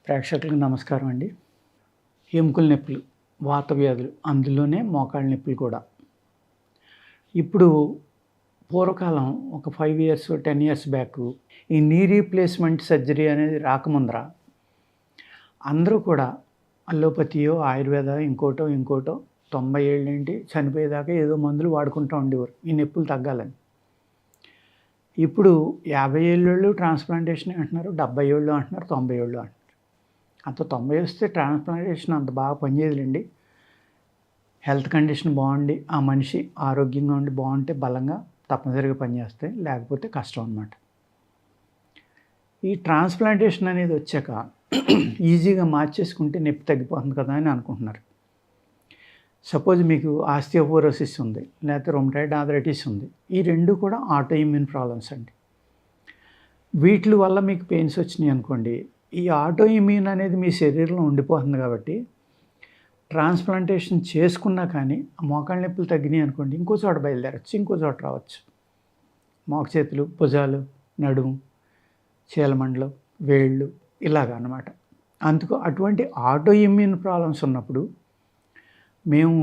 ప్రేక్షకులకు నమస్కారం అండి. ఎముకల నొప్పులు, వాత వ్యాధులు, అందులోనే మోకాళ్ళ నొప్పులు కూడా. ఇప్పుడు పూర్వకాలం ఒక 5 ఇయర్స్ 10 ఇయర్స్ బ్యాక్ ఈ నీ రీప్లేస్మెంట్ సర్జరీ అనేది రాకముందర అందరూ కూడా అల్లోపతియో ఆయుర్వేద ఇంకోటో 90 ఏళ్ళేంటి చనిపోయేదాకా ఏదో మందులు వాడుకుంటూ ఉండేవారు ఈ నొప్పులు తగ్గాలని. ఇప్పుడు 50 ఏళ్ళోళ్ళు ట్రాన్స్ప్లాంటేషన్ అంటున్నారు, 70 ఏళ్ళు అంటున్నారు, 90 ఏళ్ళు అంటున్నారు. అంత 90 వస్తే ట్రాన్స్ప్లాంటేషన్ అంత బాగా పనిచేయదులేండి. హెల్త్ కండిషన్ బాగుండి ఆ మనిషి ఆరోగ్యంగా ఉండి బాగుంటే బలంగా తప్పనిసరిగా పనిచేస్తాయి, లేకపోతే కష్టం అన్నమాట. ఈ ట్రాన్స్ప్లాంటేషన్ అనేది వచ్చాక ఈజీగా మార్చేసుకుంటే నొప్పి తగ్గిపోతుంది కదా అని అనుకుంటున్నారు. సపోజ్ మీకు ఆస్టియోపోరోసిస్ ఉంది, లేకపోతే రొమటాయిడ్ ఆర్థరైటిస్ ఉంది. ఈ రెండు కూడా ఆటో ఇమ్యూన్ ప్రాబ్లమ్స్ అండి. వీటి వల్ల మీకు పెయిన్స్ వచ్చినాయి అనుకోండి, ఈ ఆటో ఇమ్యూన్ అనేది మీ శరీరంలో ఉండిపోతుంది కాబట్టి ట్రాన్స్ప్లాంటేషన్ చేసుకున్నా కానీ ఆ మోకాళ్ళ నొప్పులు తగ్గినాయి అనుకోండి, ఇంకో చోట బయలుదేరచ్చు, ఇంకో చోట రావచ్చు. మోక చేతులు, భుజాలు, నడుము, చీలమండలు, వేళ్ళు ఇలాగ అన్నమాట. అందుకు అటువంటి ఆటో ఇమ్యూన్ ప్రాబ్లమ్స్ ఉన్నప్పుడు మేము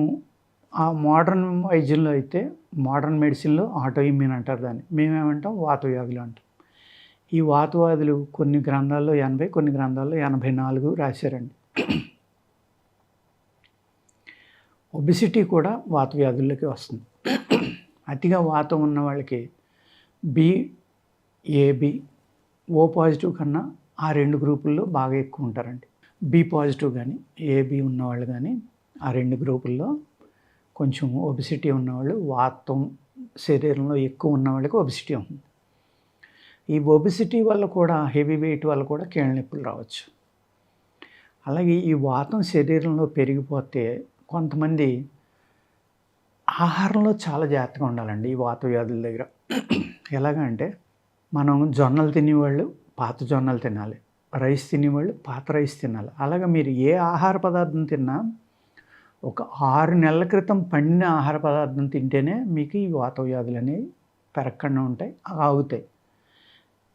ఆ మోడర్న్ వైద్యంలో అయితే మోడర్న్ మెడిసిన్లో ఆటో ఇమ్యూన్ అంటారు దాన్ని, మేమేమంటాం వాత వ్యాధులు అంటాం. ఈ వాత వ్యాధులు కొన్ని గ్రంథాల్లో 80, కొన్ని గ్రంథాల్లో 84 రాశారండి. ఒబిసిటీ కూడా వాత వ్యాధుల్లోకి వస్తుంది. అతిగా వాతం ఉన్న వాళ్ళకి ఏబి, ఓ పాజిటివ్ కన్నా ఆ 2 గ్రూపుల్లో బాగా ఎక్కువ ఉంటారండి. బి పాజిటివ్ కానీ ఏబి ఉన్నవాళ్ళు కానీ ఆ 2 గ్రూపుల్లో కొంచెం ఒబిసిటీ ఉన్నవాళ్ళు, వాతం శరీరంలో ఎక్కువ ఉన్న వాళ్ళకి ఒబిసిటీ ఉంటుంది. ఈ ఒబిసిటీ వల్ల కూడా హెవీ వెయిట్ వల్ల కూడా కీళ్ళ నొప్పులు రావచ్చు. అలాగే ఈ వాతం శరీరంలో పెరిగిపోతే కొంతమంది ఆహారంలో చాలా జాగ్రత్తగా ఉండాలండి ఈ వాత వ్యాధుల దగ్గర. ఎలాగంటే మనం జొన్నలు తినేవాళ్ళు పాత జొన్నలు తినాలి, రైస్ తినేవాళ్ళు పాత రైస్ తినాలి. అలాగే మీరు ఏ ఆహార పదార్థం తిన్నా ఒక 6 నెలల క్రితం పండిన ఆహార పదార్థం తింటేనే మీకు ఈ వాత వ్యాధులు అనేవి పెరగకుండా ఉంటాయి, ఆగుతాయి.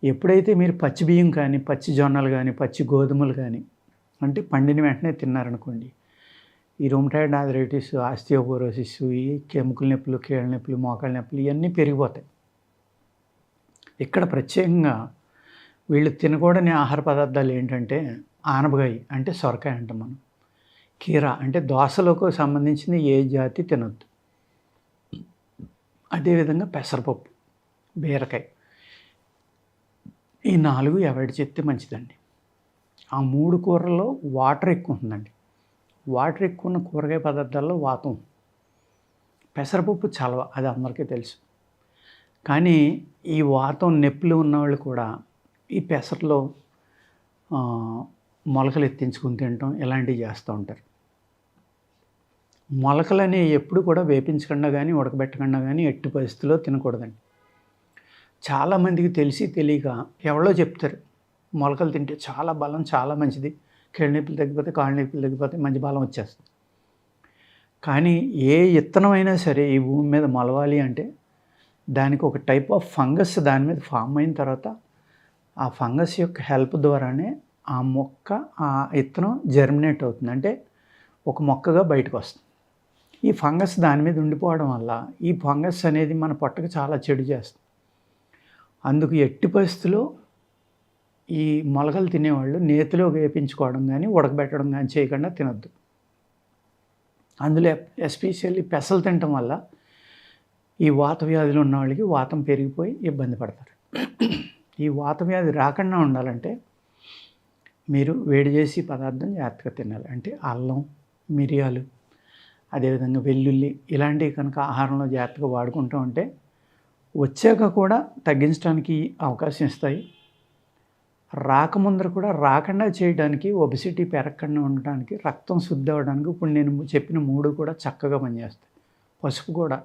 ఎప్పుడైతే మీరు పచ్చి బియ్యం కానీ, పచ్చి జొన్నలు కానీ, పచ్చి గోధుమలు కానీ అంటే పండిన వెంటనే తిన్నారనుకోండి, ఈ రొమటాయిడ్ ఆర్థరైటిస్, ఆస్టియోపోరోసిస్, ఈ ఎముకల నొప్పులు, కీళ్ళ నొప్పులు, మోకాళ్ళ నొప్పులు ఇవన్నీ పెరిగిపోతాయి. ఇక్కడ ప్రత్యేకంగా వీళ్ళు తినకూడని ఆహార పదార్థాలు ఏంటంటే ఆనపకాయ అంటే సొరకాయ అంటాం మనం, కీరా అంటే దోసలకు సంబంధించిన ఏ జాతి తినొద్దు. అదేవిధంగా పెసరపప్పు, బీరకాయ, ఈ 4 అవాయిడ్ చేస్తే మంచిదండి. ఆ 3 కూరల్లో వాటర్ ఎక్కువ ఉంటుందండి. వాటర్ ఎక్కువ ఉన్న కూరగాయ పదార్థాల్లో వాతం. పెసరపప్పు చలవ, అది అందరికీ తెలుసు. కానీ ఈ వాతం నొప్పులు ఉన్నవాళ్ళు కూడా ఈ పెసరలో మొలకలు ఎత్తించుకుని తినటం ఇలాంటివి చేస్తూ ఉంటారు. మొలకలని ఎప్పుడు కూడా వేపించకుండా కానీ ఉడకబెట్టకుండా కానీ ఎట్టి పరిస్థితుల్లో తినకూడదండి. చాలామందికి తెలిసి తెలియక ఎవరో చెప్తారు మొలకలు తింటే చాలా బలం, చాలా మంచిది, కీళ్ళ నొప్పులు తగ్గిపోతే, కాళ్ళ నొప్పులు తగ్గిపోతే, మంచి బలం వచ్చేస్తుంది. కానీ ఏ విత్తనం అయినా సరే ఈ భూమి మీద మొలవాలి అంటే దానికి ఒక టైప్ ఆఫ్ ఫంగస్ దాని మీద ఫామ్ అయిన తర్వాత ఆ ఫంగస్ యొక్క హెల్ప్ ద్వారానే ఆ మొక్క, ఆ విత్తనం జర్మినేట్ అవుతుంది, అంటే ఒక మొక్కగా బయటకు వస్తుంది. ఈ ఫంగస్ దాని మీద ఉండిపోవడం వల్ల ఈ ఫంగస్ అనేది మన పొట్టకు చాలా చెడు చేస్తుంది. అందుకు ఎట్టి పరిస్థితుల్లో ఈ మొలకలు తినేవాళ్ళు నేతిలో వేపించుకోవడం కానీ ఉడకబెట్టడం కానీ చేయకుండా తినొద్దు. అందులో ఎస్పెషల్లీ పెసలు తినటం వల్ల ఈ వాత వ్యాధులు ఉన్న వాళ్ళకి వాతం పెరిగిపోయి ఇబ్బంది పడతారు. ఈ వాత వ్యాధి రాకుండా ఉండాలంటే మీరు వేడి చేసి పదార్థం జాగ్రత్తగా తినాలి. అంటే అల్లం, మిరియాలు, అదేవిధంగా వెల్లుల్లి ఇలాంటివి కనుక ఆహారంలో జాగ్రత్తగా వాడుకుంటూ ఉంటే వచ్చాక కూడా తగ్గించడానికి అవకాశం ఇస్తాయి. రాకముందర కూడా రాకుండా చేయడానికి, ఒబిసిటీ పెరగకుండా ఉండటానికి, రక్తం శుద్ధి అవ్వడానికి ఇప్పుడు నేను చెప్పిన 3 కూడా చక్కగా పనిచేస్తాయి. పసుపు కూడా.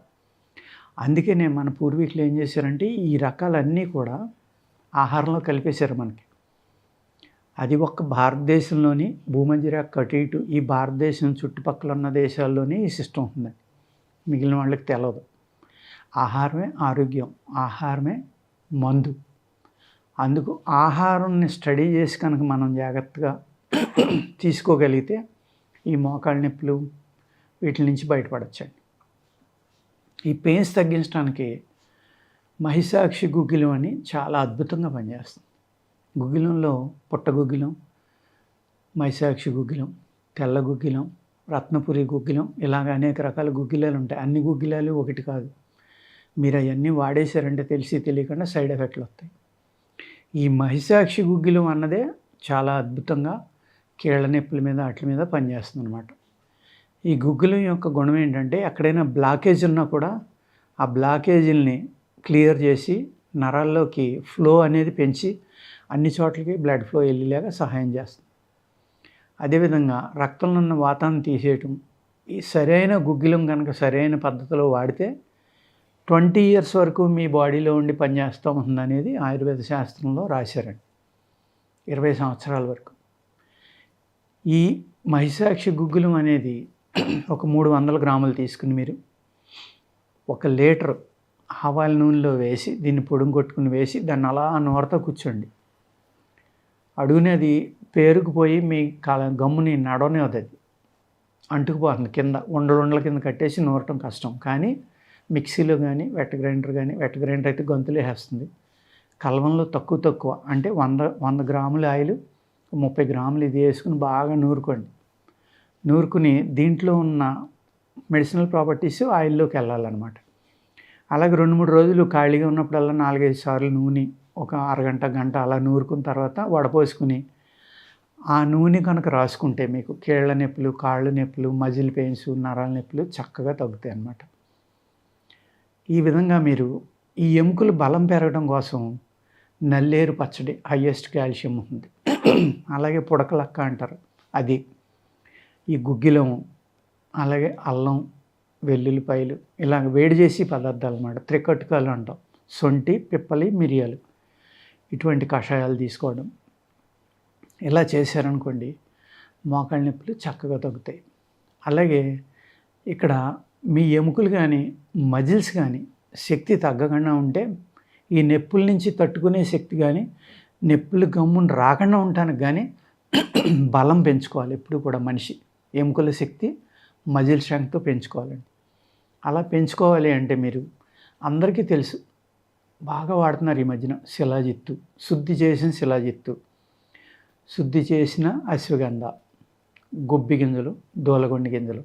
అందుకనే మన పూర్వీకులు ఏం చేశారంటే ఈ రకాలన్నీ కూడా ఆహారంలో కలిపేశారు మనకి. అది ఒక్క భారతదేశంలోని భూమధ్యరేఖ అటు ఇటు ఈ భారతదేశం చుట్టుపక్కల ఉన్న దేశాల్లోనే ఈ సిస్టమ్ ఉంటుందండి, మిగిలిన వాళ్ళకి తెలియదు. ఆహారమే ఆరోగ్యం, ఆహారమే మందు. అందుకు ఆహారాన్ని స్టడీ చేసి కనుక మనం జాగ్రత్తగా తీసుకోగలిగితే ఈ మోకాళ్ళ నొప్పులు వీటి నుంచి బయటపడచ్చండి. ఈ పెయిన్స్ తగ్గించడానికి మహిషాక్షి గుగ్గిలం అని చాలా అద్భుతంగా పనిచేస్తుంది. గుగ్గిలంలో పుట్ట గుగ్గిలం, మహిషాక్షి గుగ్గిలం, తెల్ల గుగ్గిలం, రత్నపురి గుగ్గిలం, ఇలాగ అనేక రకాల గుగ్గిలాలు ఉంటాయి. అన్ని గుగ్గిలాలు ఒకటి కాదు. మీరు అవన్నీ వాడేశారంటే తెలిసి తెలియకుండా సైడ్ ఎఫెక్ట్లు వస్తాయి. ఈ మహిషాక్షి గుగ్గిలం అన్నదే చాలా అద్భుతంగా కీళ్ళ నొప్పుల మీద వాటి మీద పనిచేస్తుంది అనమాట. ఈ గుగ్గిలం యొక్క గుణం ఏంటంటే ఎక్కడైనా బ్లాకేజ్ ఉన్నా కూడా ఆ బ్లాకేజీల్ని క్లియర్ చేసి నరాల్లోకి ఫ్లో అనేది పెంచి అన్ని చోట్లకి బ్లడ్ ఫ్లో వెళ్ళేలాగా సహాయం చేస్తుంది. అదేవిధంగా రక్తంలో ఉన్న వాతాన్ని తీసేయటం, ఈ సరైన గుగ్గిలం కనుక సరైన పద్ధతిలో వాడితే 20 years వరకు మీ బాడీలో ఉండి పనిచేస్తూ ఉందనేది ఆయుర్వేద శాస్త్రంలో రాశారండి. 20 సంవత్సరాల వరకు. ఈ మహిషాక్షి గుగ్గిలం అనేది ఒక 300 గ్రాములు తీసుకుని మీరు 1 లీటర్ ఆవాల నూనెలో వేసి దీన్ని పొడుం కొట్టుకుని వేసి దాన్ని అలా నోరతో కూర్చోండి. అడుగునేది పేరుకుపోయి మీ గమ్ముని నడవనేది, అది అంటుకుపోతుంది కింద, ఉండల కింద కట్టేసి నూరటం కష్టం. కానీ మిక్సీలో కానీ వెట్ గ్రైండర్ అయితే గొంతులో వేస్తుంది. కలవంలో తక్కువ అంటే 100 గ్రాముల ఆయిల్, 30 గ్రాములు ఇది వేసుకుని బాగా నూరుకుని దీంట్లో ఉన్న మెడిసినల్ ప్రాపర్టీస్ ఆయిల్లోకి వెళ్ళాలన్నమాట. అలాగే 2-3 రోజులు ఖాళీగా ఉన్నప్పుడల్లా 4-5 సార్లు నూనె ఒక అరగంట గంట అలా నూరుకున్న తర్వాత వడపోసుకుని ఆ నూనె కనుక రాసుకుంటే మీకు కీళ్ళ నొప్పులు, కాళ్ళు నొప్పులు, మజిల్ పెయిన్స్, నరాల నొప్పులు చక్కగా తగ్గుతాయి అన్నమాట. ఈ విధంగా మీరు ఈ ఎముకలు బలం పెరగడం కోసం నల్లేరు పచ్చడి హయ్యెస్ట్ కాల్షియం ఉంది. అలాగే పుడకలక్క అంటారు, అది ఈ గుగ్గిలం, అలాగే అల్లం, వెల్లుల్లిపాయలు, ఇలాగ వేడి చేసి పదార్థాలు అన్నమాట. త్రికట్టుకాలు అంటాం. సొంటి, పిప్పలి, మిరియాలు, ఇటువంటి కషాయాలు తీసుకోవడం, ఇలా చేశారనుకోండి మోకాళ్ళ నొప్పులు చక్కగా తగ్గుతాయి. అలాగే ఇక్కడ మీ ఎముకలు కానీ మజిల్స్ కానీ శక్తి తగ్గకుండా ఉంటే ఈ నొప్పుల నుంచి తట్టుకునే శక్తి కానీ నొప్పులు గమ్మున రాకుండా ఉండటానికి కానీ బలం పెంచుకోవాలి. ఎప్పుడు కూడా మనిషి ఎముకల శక్తి మజిల్ స్ట్రెంగ్త్తో పెంచుకోవాలండి. అలా పెంచుకోవాలి అంటే మీరు అందరికీ తెలుసు, బాగా వాడుతున్నారు ఈ మధ్యన శిలాజిత్తు, శుద్ధి చేసిన శిలాజిత్తు, శుద్ధి చేసిన అశ్వగంధ, గొబ్బి గింజలు, దూలగొండి గింజలు,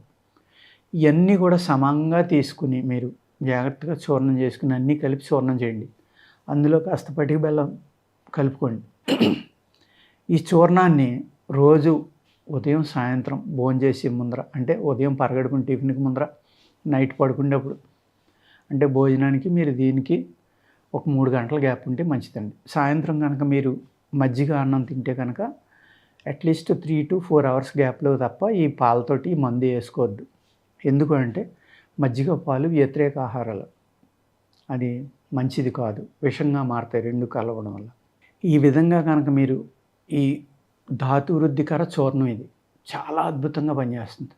ఇవన్నీ కూడా సమంగా తీసుకుని మీరు జాగ్రత్తగా చూర్ణం చేసుకుని అన్నీ కలిపి చూర్ణం చేయండి. అందులో కాస్త పటిక బెల్లం కలుపుకోండి. ఈ చూర్ణాన్ని రోజు ఉదయం సాయంత్రం భోంచేసే ముందర, అంటే ఉదయం పరగడుకుని టిఫిన్కి ముందర, నైట్ పడుకునేటప్పుడు, అంటే భోజనానికి మీరు దీనికి ఒక 3 గంటల గ్యాప్ ఉంటే మంచిదండి. సాయంత్రం కనుక మీరు మజ్జిగ అన్నం తింటే కనుక అట్లీస్ట్ 3 to 4 hours గ్యాప్లో తప్ప ఈ పాలతోటి ఈ మందు వేసుకోవద్దు. ఎందుకు అంటే మజ్జిగ, పాలు వ్యతిరేక ఆహారాలు, అది మంచిది కాదు, విషంగా మారుతాయి 2 కలవడం వల్ల. ఈ విధంగా కనుక మీరు ఈ ధాతు వృద్ధికర చూర్ణం ఇది చాలా అద్భుతంగా పనిచేస్తుంది.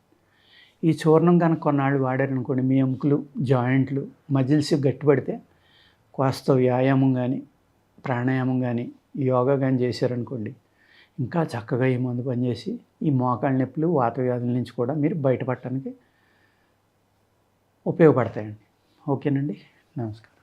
ఈ చూర్ణం కనుక కొన్నాళ్ళు వాడారనుకోండి, మీ ఎముకలు, జాయింట్లు, మజిల్స్ గట్టిపడితే కాస్త వ్యాయామం కానీ, ప్రాణాయామం కానీ, యోగా కానీ చేశారనుకోండి, ఇంకా చక్కగా ఈ మందు పనిచేసి ఈ మోకాళ్ళ నొప్పులు, వాత వ్యాధుల నుంచి కూడా మీరు బయటపడటానికి ఉపయోగపడతాయండి. ఓకేనండి, నమస్కారం.